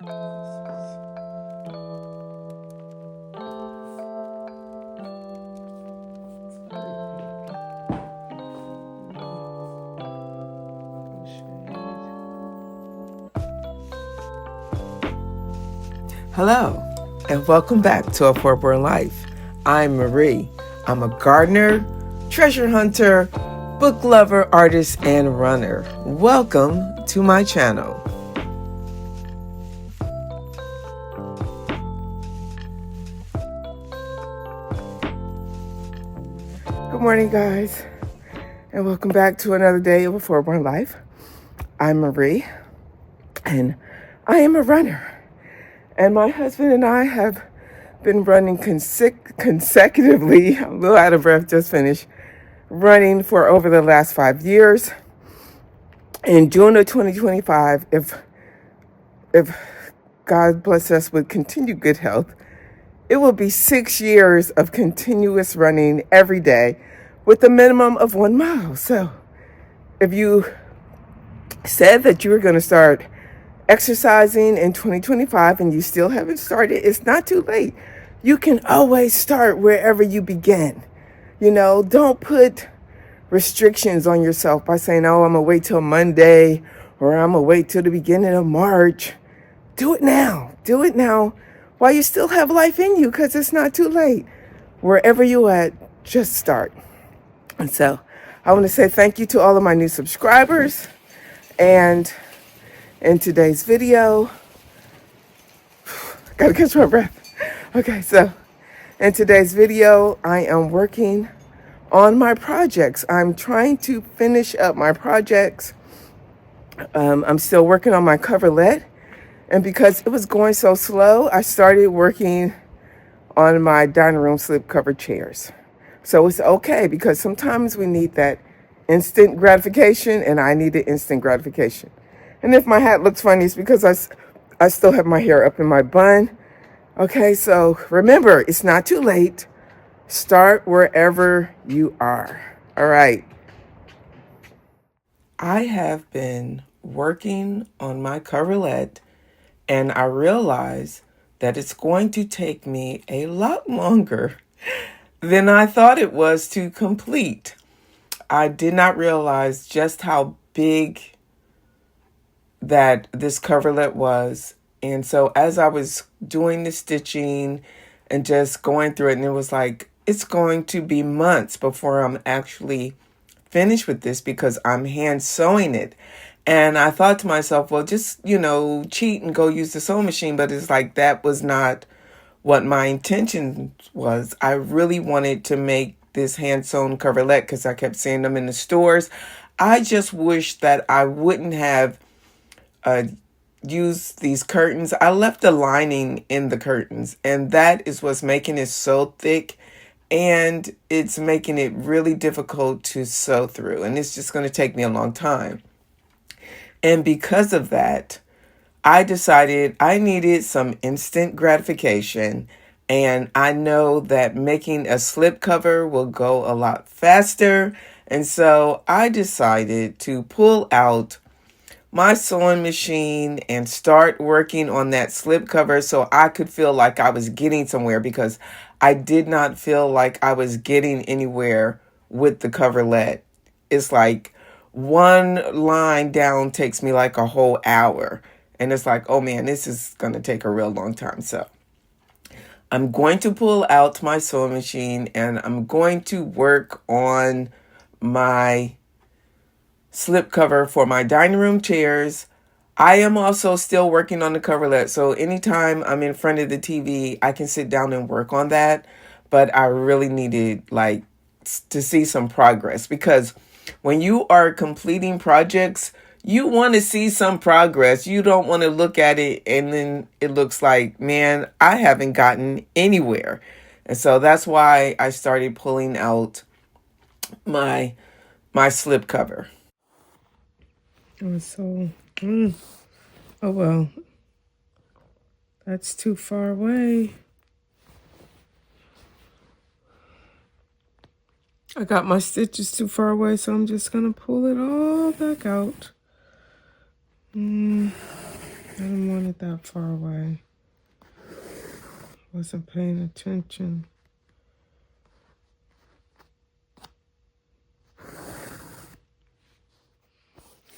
Hello, and welcome back to Affordable Life. I'm Marie. I'm a gardener, treasure hunter, book lover, artist, and runner. Welcome to my channel. Good morning, guys, and welcome back to another day of Affordable Life. I'm Marie, and I am a runner. And my husband and I have been running consecutively. I'm a little out of breath, just finished running for over the last 5 years. In June of 2025, if God bless us with continued good health, it will be 6 years of continuous running every day with a minimum of 1 mile. So if you said that you were going to start exercising in 2025 and you still haven't started, it's not too late. You can always start wherever you begin. You know, don't put restrictions on yourself by saying, oh, I'm gonna wait till Monday or I'm gonna wait till the beginning of March. Do it now. Do it now while you still have life in you, because it's not too late. Wherever you're at, just start. And so I want to say thank you to all of my new subscribers. And in today's video, gotta catch my breath. Okay, so in today's video, I am working on my projects. I'm trying to finish up my projects. I'm still working on my coverlet. And because it was going so slow, I started working on my dining room slipcover chairs. So it's okay, because sometimes we need that instant gratification, and I needed instant gratification. And if my hat looks funny, it's because I still have my hair up in my bun. Okay, so remember, it's not too late. Start wherever you are. All right. I have been working on my coverlet, and I realize that it's going to take me a lot longer than I thought it was to complete. I did not realize just how big that this coverlet was. And so as I was doing the stitching and just going through it, and it was like, it's going to be months before I'm actually finished with this, because I'm hand sewing it. And I thought to myself, well, just, cheat and go use the sewing machine. But it's like, that was not what my intention was. I really wanted to make this hand sewn coverlet because I kept seeing them in the stores. I just wish that I wouldn't have use these curtains. I left the lining in the curtains, and that is what's making it so thick, and it's making it really difficult to sew through, and it's just going to take me a long time. And because of that, I decided I needed some instant gratification, and I know that making a slipcover will go a lot faster, and so I decided to pull out my sewing machine and start working on that slipcover so I could feel like I was getting somewhere, because I did not feel like I was getting anywhere with the coverlet. It's like one line down takes me like a whole hour, and it's like, oh man, this is going to take a real long time. So I'm going to pull out my sewing machine and I'm going to work on my slipcover for my dining room chairs. I am also still working on the coverlet, so anytime I'm in front of the TV, I can sit down and work on that. But I really needed to see some progress, because when you are completing projects, you want to see some progress. You don't want to look at it and then it looks like, man, I haven't gotten anywhere. And so that's why I started pulling out my slipcover. So, oh well, that's too far away. I got my stitches too far away, so I'm just gonna pull it all back out. I didn't want it that far away. Wasn't paying attention.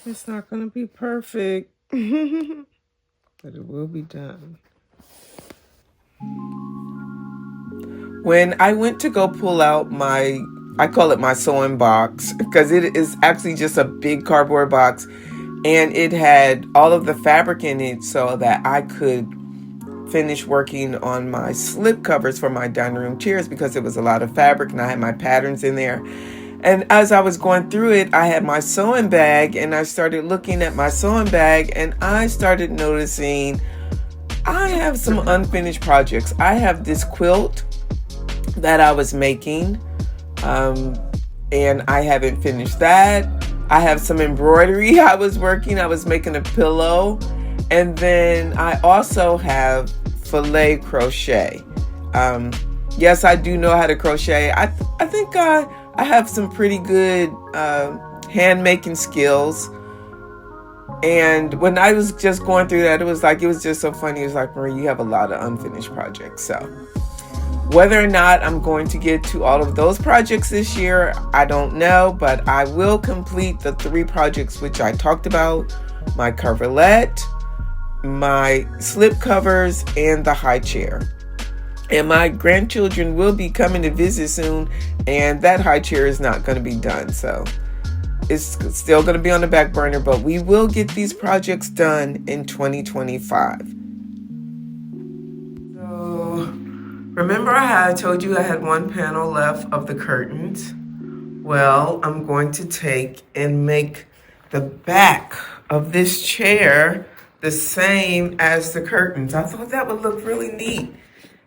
It's not going to be perfect, but it will be done. When I went to go pull out my, I call it my sewing box, because it is actually just a big cardboard box, and it had all of the fabric in it so that I could finish working on my slip covers for my dining room chairs, because it was a lot of fabric and I had my patterns in there. And as I was going through it, I had my sewing bag, and I started looking at my sewing bag, and I started noticing I have some unfinished projects. I have this quilt that I was making, and I haven't finished that. I have some embroidery I was making a pillow. And then I also have filet crochet. Yes, I do know how to crochet. I think I have some pretty good hand making skills. And when I was just going through that, it was just so funny. It was like, Marie, you have a lot of unfinished projects. So whether or not I'm going to get to all of those projects this year, I don't know, but I will complete the 3 projects which I talked about: my coverlet, my slip covers, and the high chair. And my grandchildren will be coming to visit soon, and that high chair is not going to be done. So it's still going to be on the back burner, but we will get these projects done in 2025. So remember I told you I had one panel left of the curtains? Well, I'm going to take and make the back of this chair the same as the curtains. I thought that would look really neat.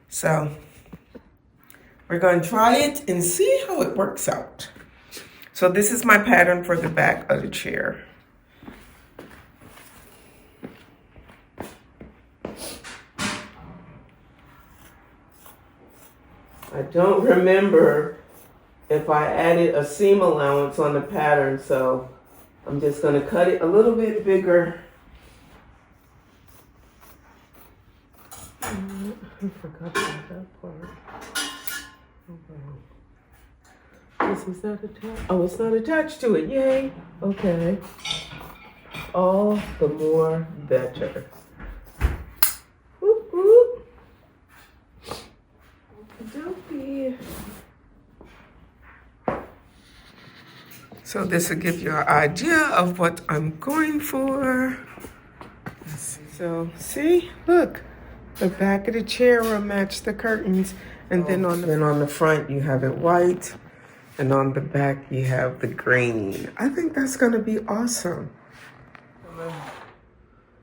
So we're going to try it and see how it works out. So this is my pattern for the back of the chair. I don't remember if I added a seam allowance on the pattern, so I'm just going to cut it a little bit bigger. I forgot about that part. Okay. Is that attached? Oh, it's not attached to it. Yay. Okay. All the more better. Whoop, whoop. Okey-dokey. So this will give you an idea of what I'm going for. So see, look. The back of the chair will match the curtains, and then on the front you have it white, and on the back you have the green. I think that's going to be awesome.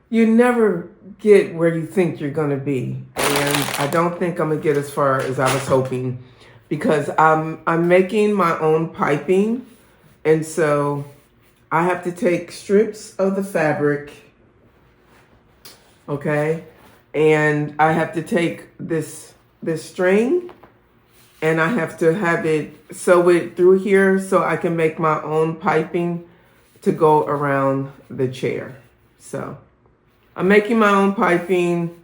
You never get where you think you're going to be, and I don't think I'm going to get as far as I was hoping, because I'm making my own piping, and so I have to take strips of the fabric, okay? And I have to take this string, and I have to have it sew it through here so I can make my own piping to go around the chair. So I'm making my own piping.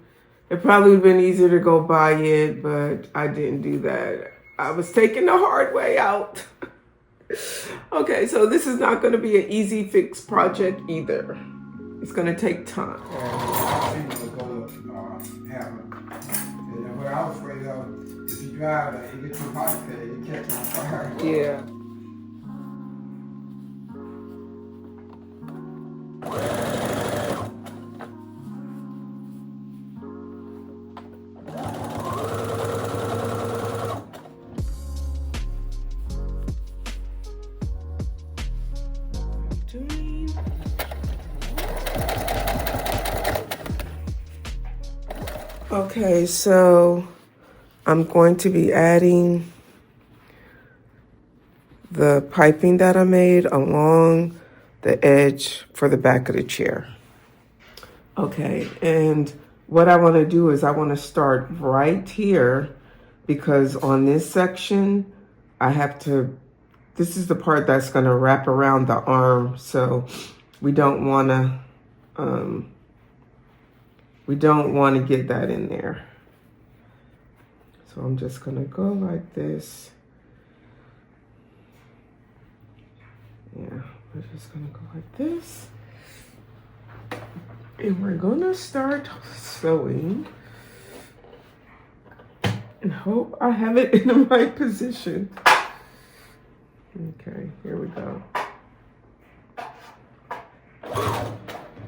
It probably would have been easier to go buy it, but I didn't do that. I was taking the hard way out. Okay, so this is not going to be an easy fix project either. It's going to take time. What I was afraid of, if you drive it, it gets too hot, it catch on fire. Yeah. Okay, so I'm going to be adding the piping that I made along the edge for the back of the chair. Okay, and what I want to do is I want to start right here, because on this section, this is the part that's going to wrap around the arm, so we don't want to We don't want to get that in there. So I'm just gonna go like this. Yeah, we're just gonna go like this. And we're gonna start sewing. And hope I have it in the right position. Okay, here we go.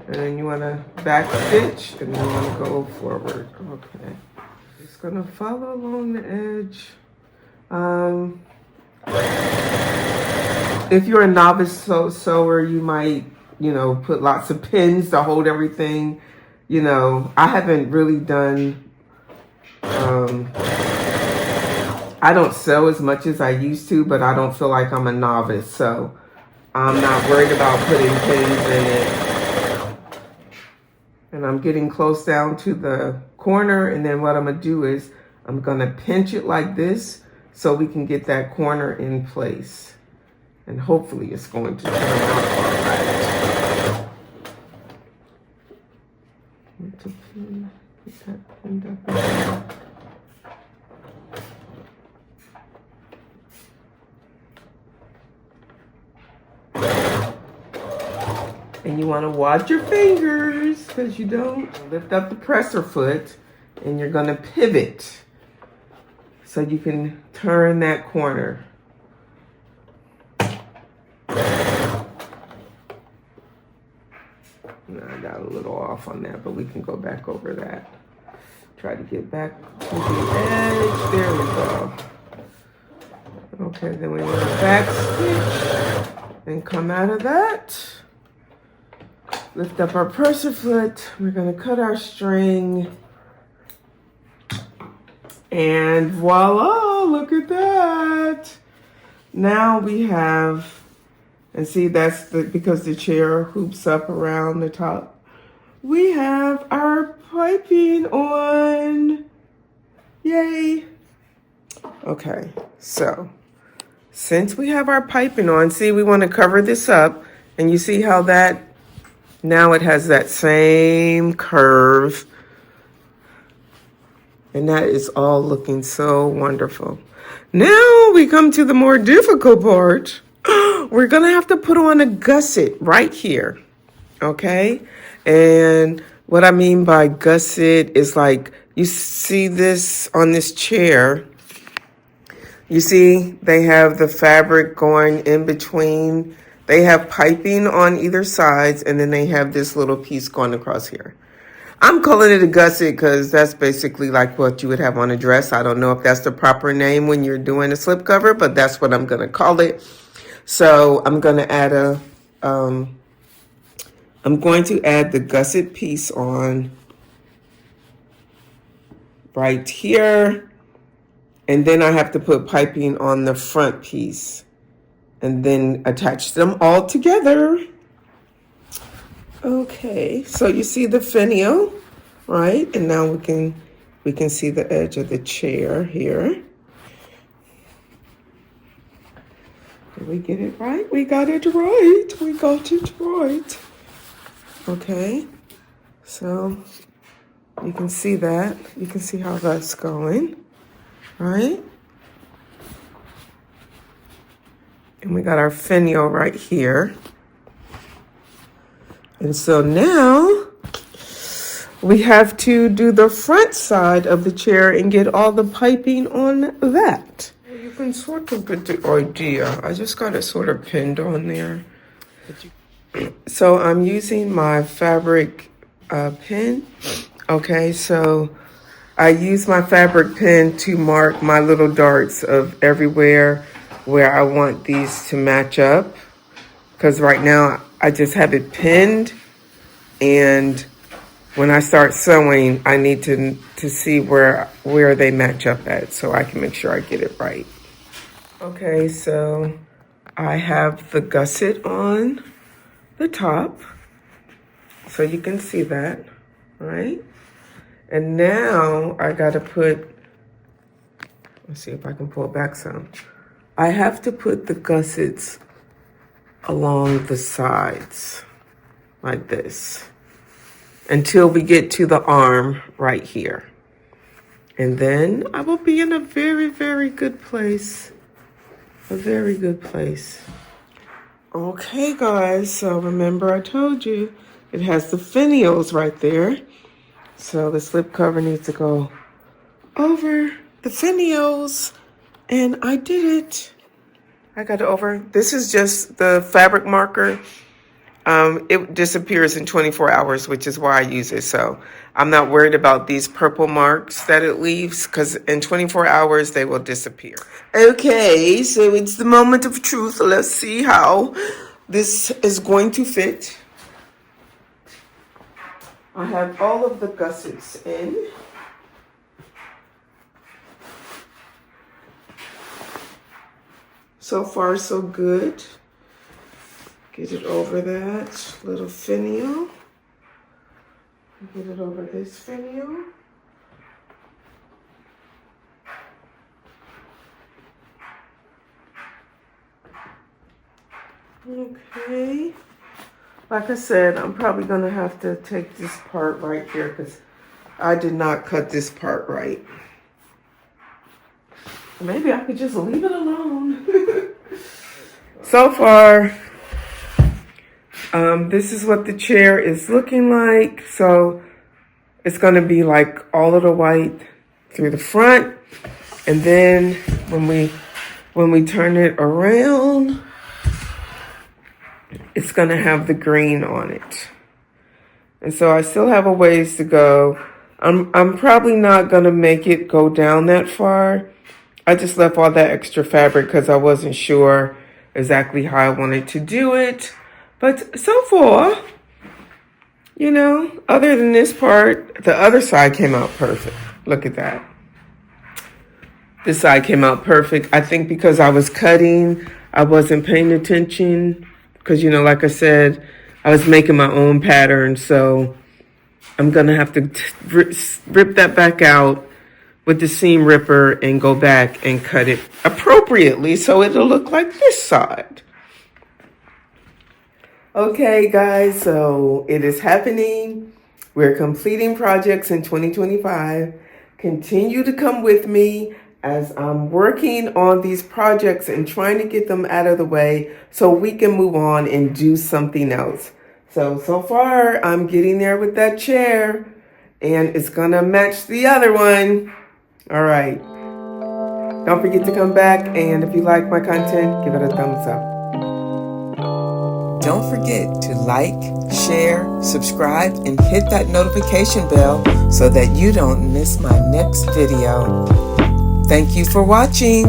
And then you wanna back stitch and then you wanna go forward. Okay. Just gonna follow along the edge. If you're a novice sewer, you might, you know, put lots of pins to hold everything. You know, I haven't really done, I don't sew as much as I used to, but I don't feel like I'm a novice, so I'm not worried about putting pins in it. And I'm getting close down to the corner, and then what I'm gonna do is I'm gonna pinch it like this so we can get that corner in place. And hopefully it's going to turn out all right. Get that pinned up in there. And you want to watch your fingers because you don't lift up the presser foot, and you're going to pivot so you can turn that corner. I got a little off on that, but we can go back over that. Try to get back to the edge. There we go. Okay, then we want to back stitch and come out of that. Lift up our presser foot. We're going to cut our string. And voila, look at that. Now we have, and see that's because the chair hoops up around the top. We have our piping on. Yay. Okay, so since we have our piping on, see, we want to cover this up, and you see how that, now it has that same curve, and that is all looking so wonderful. Now we come to the more difficult part. We're gonna have to put on a gusset right here, okay? And what I mean by gusset is like, you see this on this chair. You see they have the fabric going in between. They have piping on either sides, and then they have this little piece going across here. I'm calling it a gusset because that's basically like what you would have on a dress. I don't know if that's the proper name when you're doing a slipcover, but that's what I'm going to call it. So I'm going to add I'm going to add the gusset piece on right here. And then I have to put piping on the front piece and then attach them all together. Okay, so you see the finial, right? And now we can see the edge of the chair here. Did we get it right? We got it right. We got it right. Okay, so you can see that. You can see how that's going, right? And we got our finial right here. And so now we have to do the front side of the chair and get all the piping on that. You can sort of get the idea. I just got it sort of pinned on there. So I'm using my fabric pin. Okay, so I use my fabric pin to mark my little darts of everywhere where I want these to match up. Because right now I just have it pinned, and when I start sewing, I need to see where they match up at so I can make sure I get it right. Okay, so I have the gusset on the top, so you can see that, right? And now I gotta put, let's see if I can pull back some. I have to put the gussets along the sides like this. until we get to the arm right here. And then I will be in a very, very good place. A very good place. Okay, guys, so remember I told you it has the finials right there. So the slipcover needs to go over the finials. And I did it. I got it over. This is just the fabric marker. It disappears in 24 hours, which is why I use it. So I'm not worried about these purple marks that it leaves, because in 24 hours they will disappear. Okay, so it's the moment of truth. Let's see how this is going to fit. I have all of the gussets in. So far, so good. Get it over that little finial. Get it over this finial. Okay. Like I said, I'm probably gonna have to take this part right here because I did not cut this part right. Maybe I could just leave it alone. So far, this is what the chair is looking like. So it's gonna be like all of the white through the front. And then when we turn it around, it's gonna have the green on it. And so I still have a ways to go. I'm probably not gonna make it go down that far. I just left all that extra fabric because I wasn't sure exactly how I wanted to do it. But so far, you know, other than this part, the other side came out perfect. Look at that. This side came out perfect. I think because I was cutting, I wasn't paying attention. Because, you know, like I said, I was making my own pattern. So I'm going to have to rip that back out with the seam ripper and go back and cut it appropriately so it'll look like this side. Okay, guys, so it is happening. We're completing projects in 2025. Continue to come with me as I'm working on these projects and trying to get them out of the way so we can move on and do something else. So far, I'm getting there with that chair, and it's gonna match the other one. All right. Don't forget to come back, and if you like my content, give it a thumbs up. Don't forget to like, share, subscribe, and hit that notification bell so that you don't miss my next video. Thank you for watching.